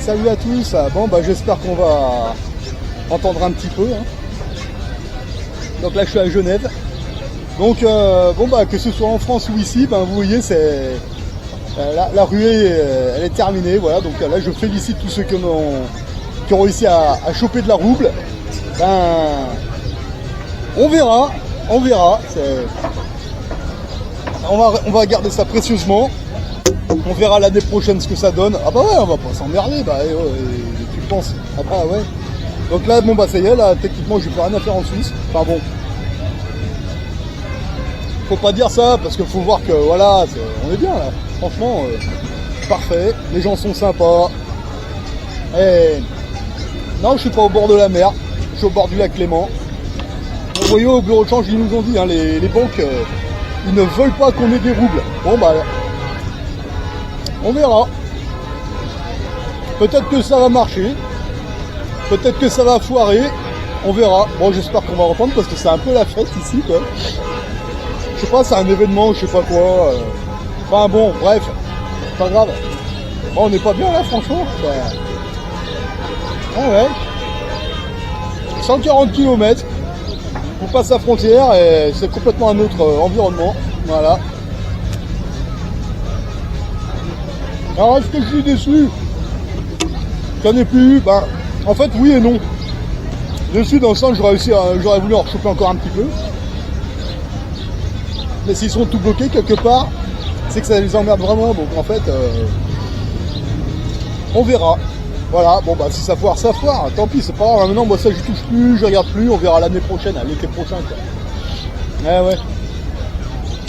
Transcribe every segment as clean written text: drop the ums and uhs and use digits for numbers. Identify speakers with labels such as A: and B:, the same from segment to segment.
A: Salut à tous, bon bah j'espère qu'on va entendre un petit peu. Hein. Donc là je suis à Genève. Donc bon bah que ce soit en France ou ici, ben vous voyez c'est la ruée elle est terminée, voilà. Donc là je félicite tous ceux qui ont réussi à choper de la rouble. Ben on verra. On va garder ça précieusement. On verra l'année prochaine ce que ça donne. Ah bah ouais, on va pas s'emmerder, bah tu le penses. Ah bah ouais. Donc là, bon bah ça y est, là, techniquement j'ai plus rien à faire en Suisse. Enfin bon. Faut pas dire ça, parce qu'il faut voir que voilà, on est bien là. Franchement, parfait. Les gens sont sympas. Et... non, je suis pas au bord de la mer. Je suis au bord du lac Léman. Vous voyez, au bureau de change, ils nous ont dit, hein, les banques, ils ne veulent pas qu'on ait des roubles. Bon bah... on verra. Peut-être que ça va marcher. Peut-être que ça va foirer. On verra. Bon, j'espère qu'on va reprendre parce que c'est un peu la fête ici, quoi. Je sais pas, c'est un événement, je sais pas quoi. Enfin bon, bref. Pas grave. Bon, on n'est pas bien là, franchement. Ah ouais. 140 km. On passe la frontière et c'est complètement un autre environnement. Voilà. Alors est-ce que je suis déçu qu'il n'y en ait plus eu? Ben, en fait oui et non. Déçu dans le sens j'aurais voulu en rechoper encore un petit peu. Mais s'ils sont tout bloqués quelque part, c'est que ça les emmerde vraiment. Donc en fait, on verra. Voilà, bon bah si ça foire, ça foire. Tant pis, c'est pas grave. Maintenant moi ça je touche plus, je regarde plus, on verra l'année prochaine, l'été prochain quoi. Ouais.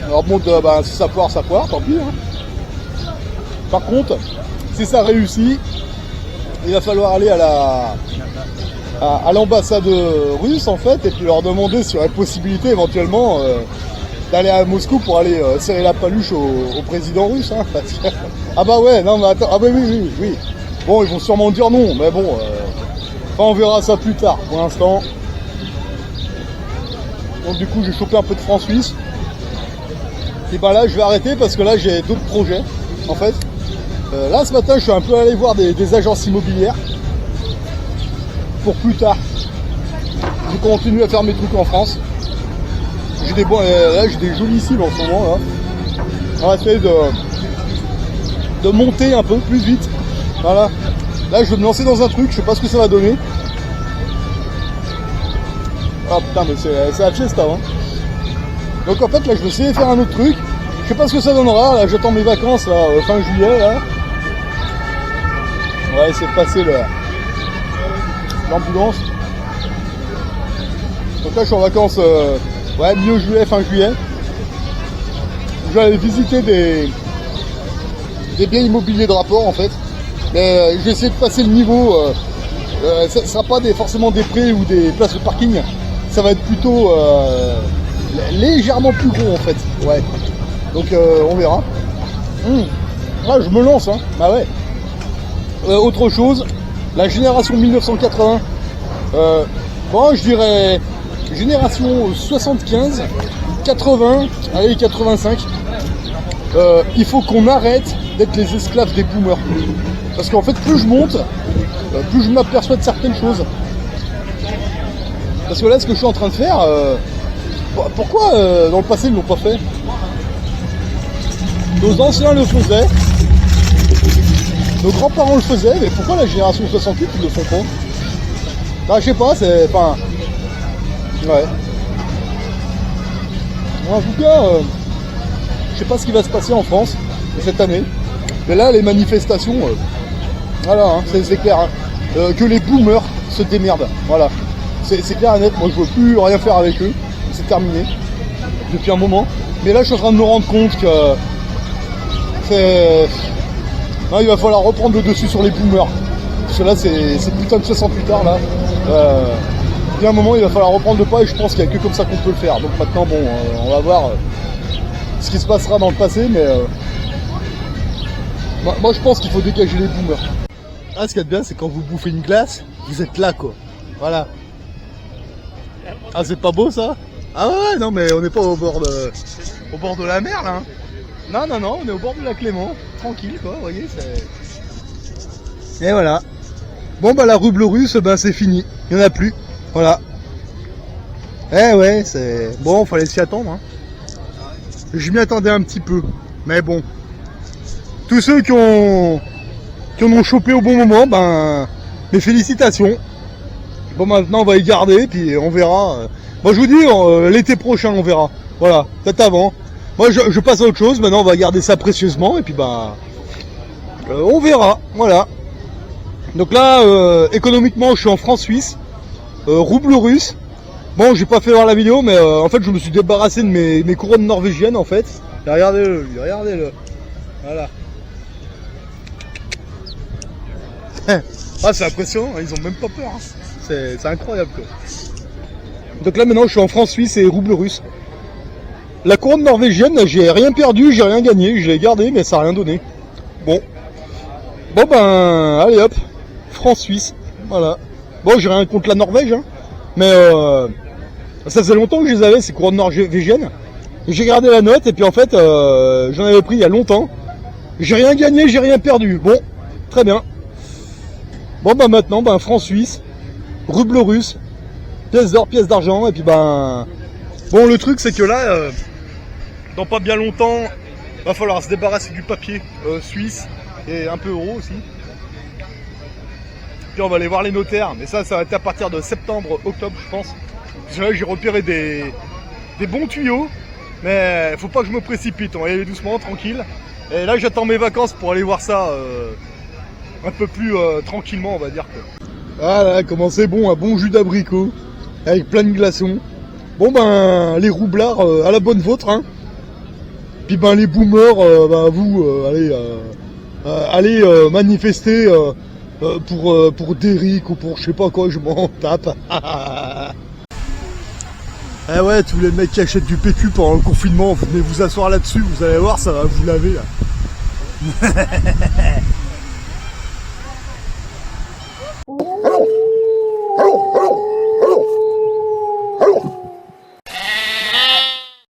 A: Alors bon, bah, si ça foire, tant pis. Hein. Par contre, si ça réussit, il va falloir aller à l'ambassade russe en fait et puis leur demander s'il y aurait possibilité éventuellement d'aller à Moscou pour aller serrer la paluche au président russe. Hein, parce que... ah bah ouais, non mais attends, ah bah oui. Bon, ils vont sûrement dire non, mais bon, enfin, on verra ça plus tard. Pour l'instant, donc du coup j'ai chopé un peu de francs suisses. Et bah là je vais arrêter parce que là j'ai d'autres projets en fait. Là ce matin je suis un peu allé voir des agences immobilières pour plus tard. Je continue à faire mes trucs en France. J'ai des jolies cibles en ce moment là. On va essayer de monter un peu plus vite. Voilà. Là je vais me lancer dans un truc, je sais pas ce que ça va donner. Ah putain mais c'est la fiesta hein. Donc en fait là je vais essayer de faire un autre truc. Je sais pas ce que ça donnera, là j'attends mes vacances là, fin juillet là. On va essayer de passer l'ambulance. Donc là je suis en vacances milieu juillet, fin juillet. Je vais aller visiter des biens immobiliers de rapport en fait. Mais je vais essayer de passer le niveau. Ça ne sera pas forcément des prêts ou des places de parking. Ça va être plutôt légèrement plus gros en fait. Ouais. Donc on verra. Ah, je me lance hein. Bah ouais. Autre chose, la génération 1980. Bon, je dirais génération 75, 80, allez 85. Il faut qu'on arrête d'être les esclaves des boomers. Parce qu'en fait, plus je monte, plus je m'aperçois de certaines choses. Parce que là, ce que je suis en train de faire, pourquoi dans le passé ils ne l'ont pas fait? Nos anciens le faisaient, nos grands-parents le faisaient, mais pourquoi la génération 68 ils le font pas? Bah, je sais pas, c'est... enfin... ouais. En tout cas, je sais pas ce qui va se passer en France cette année. Mais là, les manifestations, voilà, hein, c'est clair, hein, que les boomers se démerdent. Voilà, c'est clair et net. Moi, je veux plus rien faire avec eux. C'est terminé depuis un moment. Mais là, je suis en train de me rendre compte que non, il va falloir reprendre le dessus sur les boomers. Parce que là, c'est putain de 68 heures là. Il y a un moment, il va falloir reprendre le pas et je pense qu'il n'y a que comme ça qu'on peut le faire. Donc maintenant, bon, on va voir ce qui se passera dans le passé, mais moi je pense qu'il faut dégager les boomers. Ah, ce qu'il y a de bien, c'est quand vous bouffez une glace, vous êtes là quoi. Voilà. Ah, c'est pas beau ça? Ah ouais, non mais on n'est pas au bord de la mer là. Hein. Non, on est au bord du lac Léman. Tranquille quoi, vous voyez, c'est... Et voilà. Bon bah la rue Bleurus, ben c'est fini. Il n'y en a plus. Voilà. Eh ouais, c'est... Bon, fallait s'y attendre. Hein. Je m'y attendais un petit peu. Mais bon. Tous ceux qui en ont chopé au bon moment, ben... Mes félicitations. Bon maintenant on va y garder, puis on verra. Moi je vous dis, l'été prochain on verra. Voilà, peut-être avant. Moi je passe à autre chose, maintenant on va garder ça précieusement, et puis bah... on verra, voilà. Donc là, économiquement je suis en francs suisses, rouble russe. Bon, j'ai pas fait voir la vidéo, mais en fait je me suis débarrassé de mes couronnes norvégiennes en fait. Et regardez-le, regardez-le. Voilà. Ah c'est impressionnant, ils ont même pas peur. Hein. C'est incroyable quoi. Donc là maintenant je suis en francs suisses et rouble russe. La couronne norvégienne, j'ai rien perdu, j'ai rien gagné, je l'ai gardé mais ça a rien donné. Bon. Bon ben allez hop, francs suisses, voilà. Bon j'ai rien contre la Norvège, hein, mais ça faisait longtemps que je les avais ces couronnes norvégiennes. J'ai gardé la note et puis en fait j'en avais pris il y a longtemps. J'ai rien gagné, j'ai rien perdu. Bon, très bien. Bon ben maintenant, ben francs suisses, ruble russe, pièces d'or, pièces d'argent, et puis ben... Bon le truc c'est que là, dans pas bien longtemps, va falloir se débarrasser du papier suisse, et un peu euro aussi. Puis on va aller voir les notaires, mais ça va être à partir de septembre, octobre je pense. Parce que là j'ai repéré des bons tuyaux, mais faut pas que je me précipite, on va y aller doucement, tranquille. Et là j'attends mes vacances pour aller voir ça un peu plus tranquillement on va dire que. Voilà, comment c'est bon, un bon jus d'abricot, avec plein de glaçons. Bon ben, les roublards à la bonne vôtre, hein. Puis ben les boomers, ben vous, allez manifester pour Derrick ou pour je sais pas quoi, je m'en tape. Eh ouais, tous les mecs qui achètent du PQ pendant le confinement, venez vous asseoir là-dessus, vous allez voir, ça va vous laver là.